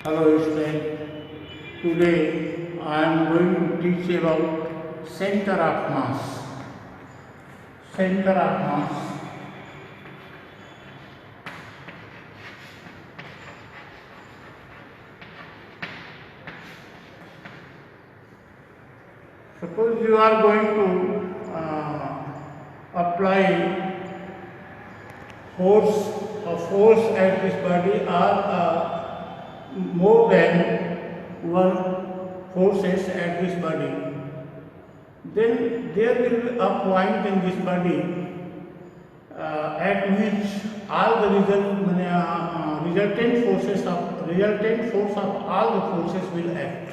Hello student. Today I am going to teach about center of mass. Center of mass. Suppose you are going to apply force at this body or more than one forces at this body, then there will be a point in this body at which all the resultant force of all the forces will act.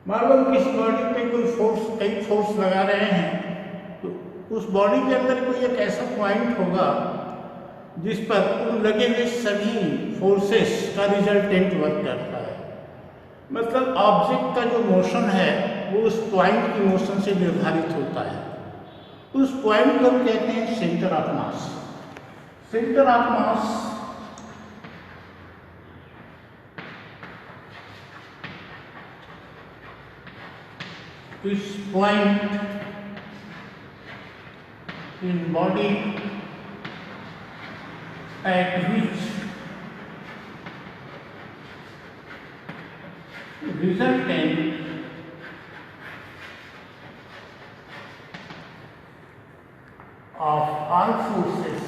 मान लो किस body पे कई force लगा रहे हैं, तो उस body के अंदर कोई एक ऐसा पॉइंट होगा जिस पर उन लगे हुए सभी फोर्सेस का रिजल्टेंट वर्क करता है। मतलब ऑब्जेक्ट का जो मोशन है वो उस पॉइंट की मोशन से निर्धारित होता है। उस पॉइंट को हम कहते हैं centre of mass. Centre of mass is point in body at which resultant of all forces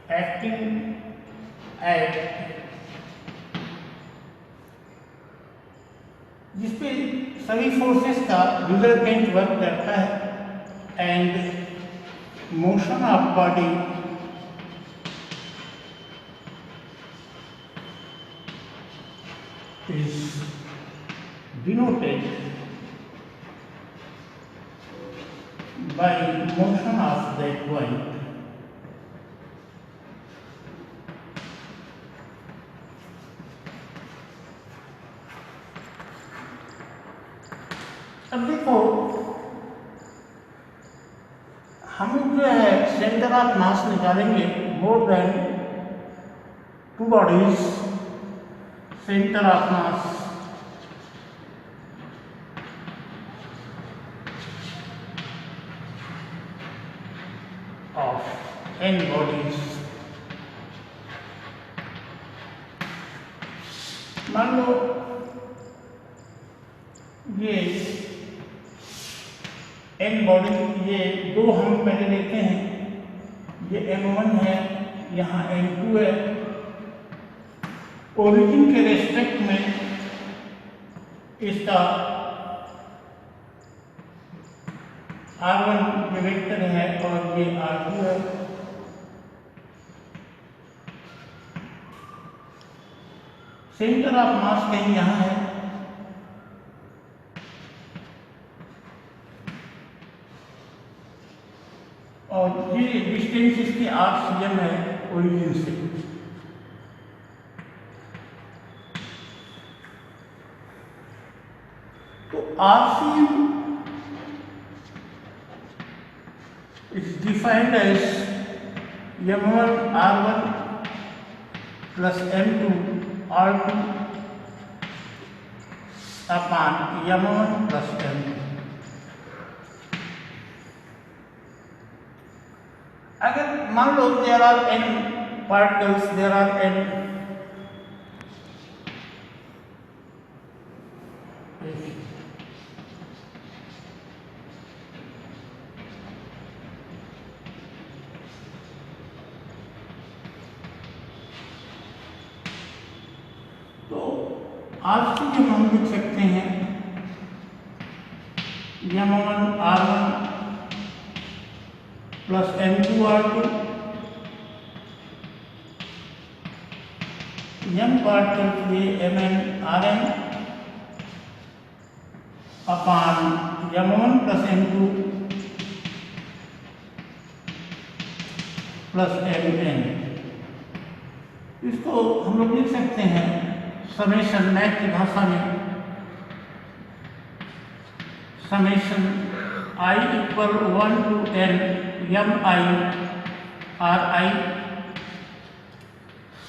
acting at जिसपे सभी फोर्सेस का रिजल्टेंट वर्क करता है and motion of body is denoted by motion of that point. अब देखो, हम जो है सेंटर ऑफ मास निकालेंगे more than two bodies centre of mass of N bodies. मान लो ये एन बॉडी, ये दो हम पहले लेते हैं, ये M1 है, यहाँ M2 है। ओरिजिन के रेस्पेक्ट में इसका R1 ये वेक्टर है और ये R2 है। सेंटर ऑफ मास कहीं यहाँ है और ये डिस्टेंस इसकी RCM है ओरिजिन से। तो RCM is defined as M1 R1 plus M2 R2 upon M1 plus M2। अगर मान लो there are n particles, there are n तो RCM हम लिख सकते हैं M1 R1 plus M2 R2 M particle के लिए Mn Rn अपान M1 plus M2 plus Mn। इसको हम लोग लिख सकते हैं समेशन, मैथ की भाषा में summation I = 1 to n mi R I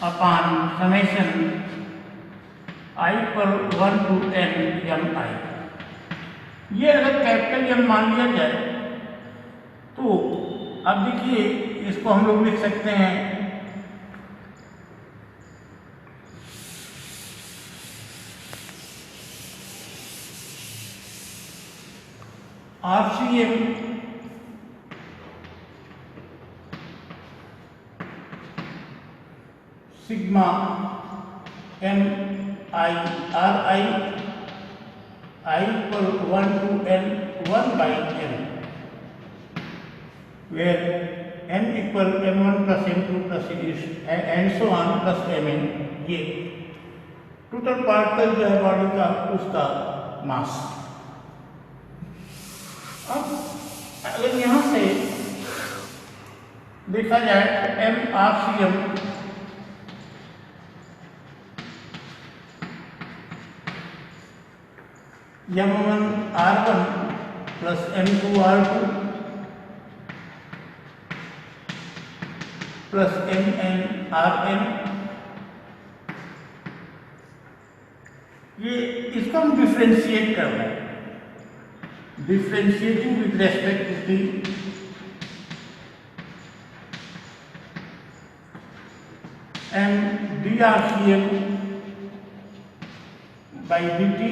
upon summation I पर 1 to n एम आई। ये अगर कैपिटल एम मान लिया जाए तो अब देखिए इसको हम लोग लिख सकते हैं R C M sigma M I R I I पर 1 to n 1 by n where n equal m1 plus m2 plus and so on plus mn। ये टोटल पार्टिकल जो है बॉडी का उसका मास। अब अगर यहाँ से देखा जाए तो M R C M m1 r1 plus m2 r2 plus mn rn, ये इसको हम डिफ्रेंशिएट कर रहे हैं। Differentiating with respect to T M D R C M by D T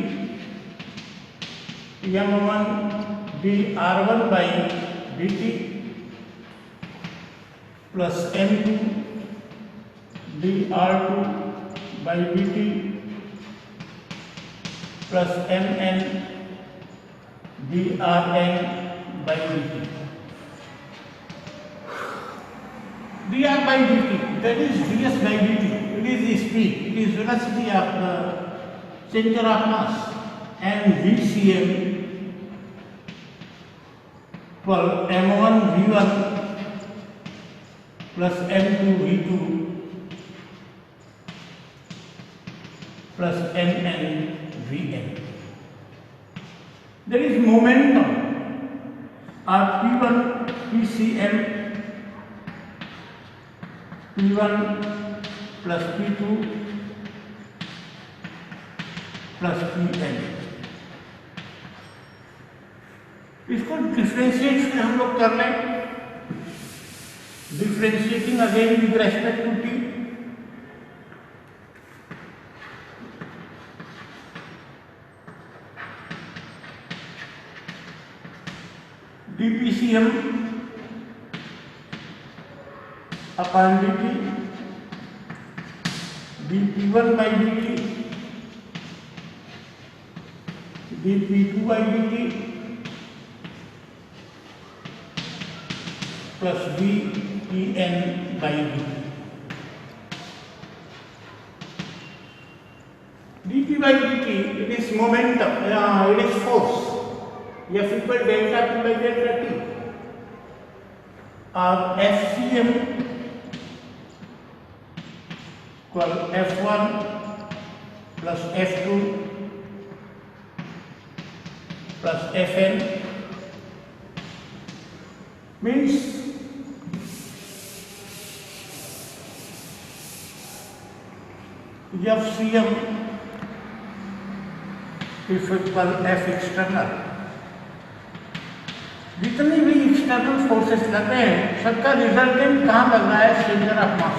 m1 dr1 by dt plus m2 dr2 by dt plus mn drn by dt। dr by dt, that is ds by dt, it is the speed, it is velocity of the center of mass, and vcm for m1 v1 plus m2 v2 plus mn vn। There is momentum of p1 pcm p1 plus p2 plus pn। इसको differentiate से हम लोग कर लें, differentiating again with respect to T. dpcm upon dt dp1 by dt dp2 by dt plus Vn by dt। dt by dt, it is momentum, it is force, F equal delta p by delta t, और Fcm equal F1 plus F2 plus Fn means FCM equal F external. जितनी भी external forces लग रहे हैं सबका resultant कहाँ लग रहा है? सेंटर ऑफ मास।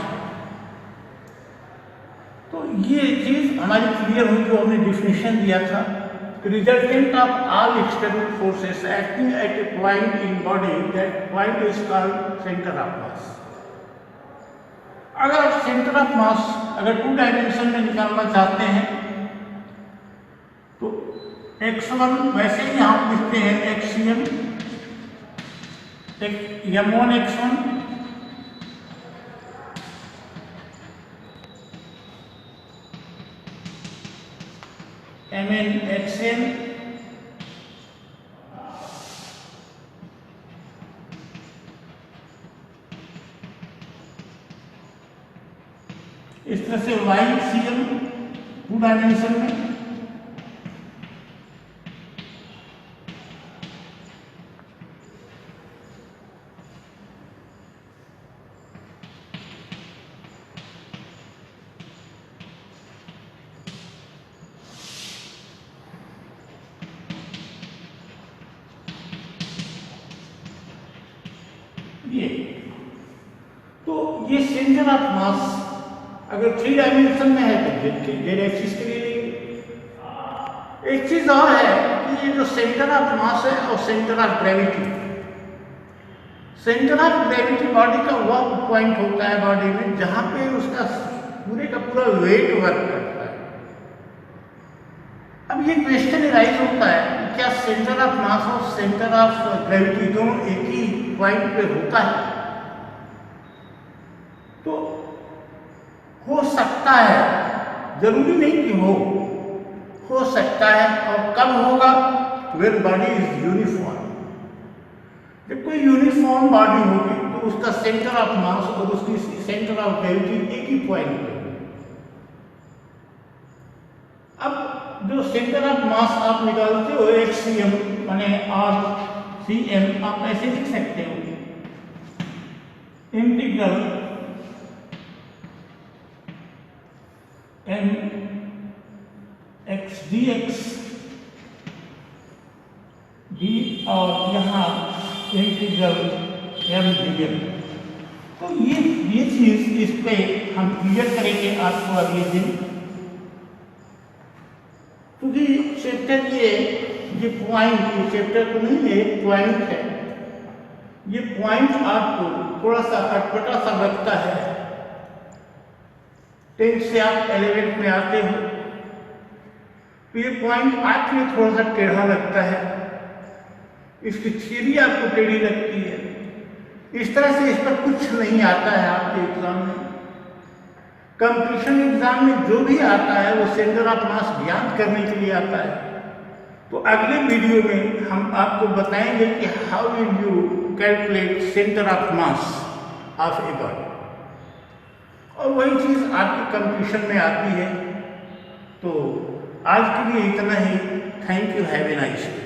तो ये चीज हमारी क्लियर हुई जो हमने डिफिनेशन दिया था। Resultant of all external forces acting at A point in body, that point is called centre of मास। अगर आप सेंटर ऑफ मास अगर 2 डायमेंशन में निकालना चाहते हैं तो x1 वैसे ही आप लिखते हैं xcm m1 x1 mn xn इस तरह से ycm 2 डायमेंशन में ये तो ये सेंटर ऑफ मास अगर 3 डायमेंशन में है तो जेड एक्सिस के लिए लेंगे। एक चीज और है कि ये जो सेंटर ऑफ मास है और centre of gravity, centre of gravity body का वह पॉइंट होता है बॉडी में जहां पे उसका पूरे का पूरा वेट वर्क करता है। अब ये क्वेश्चन राइज होता है कि क्या सेंटर ऑफ मास और सेंटर ऑफ ग्रेविटी दोनों एक ही पॉइंट पे होता है? तो हो सकता है, जरूरी नहीं कि हो सकता है। और कब होगा? When body is uniform. जब कोई यूनिफॉर्म बॉडी होगी तो उसका सेंटर ऑफ मास और उसकी सेंटर ऑफ ग्रेविटी एक ही पॉइंट पे। अब जो सेंटर ऑफ मास आप निकालते हो HCM माने RCM, आप ऐसे लिख सकते हो इंटीग्रल mx dx d और यहाँ इंटीग्रल m dl। तो ये चीज इस पे हम क्लियर करेंगे आपको अगले दिन, क्योंकि चैप्टर ये पॉइंट, ये चैप्टर तो नहीं है, एक पॉइंट है। ये पॉइंट आपको थोड़ा सा अटपटा सा लगता है। 10th से आप 11th में आते हो तो ये पॉइंट आपके लिए थोड़ा सा टेढ़ा लगता है, इसकी थ्योरी आपको टेढ़ी लगती है। इस तरह से इस पर कुछ नहीं आता है आपके एग्जाम में। कंपटीशन एग्जाम में जो भी आता है वो सेंटर ऑफ मास ज्ञात करने के लिए आता है। तो अगले वीडियो में हम आपको बताएंगे कि how will you calculate centre of mass of a body, और वही चीज आपके कंपटीशन में आती है। तो आज के लिए इतना ही। Thank you, have a nice day.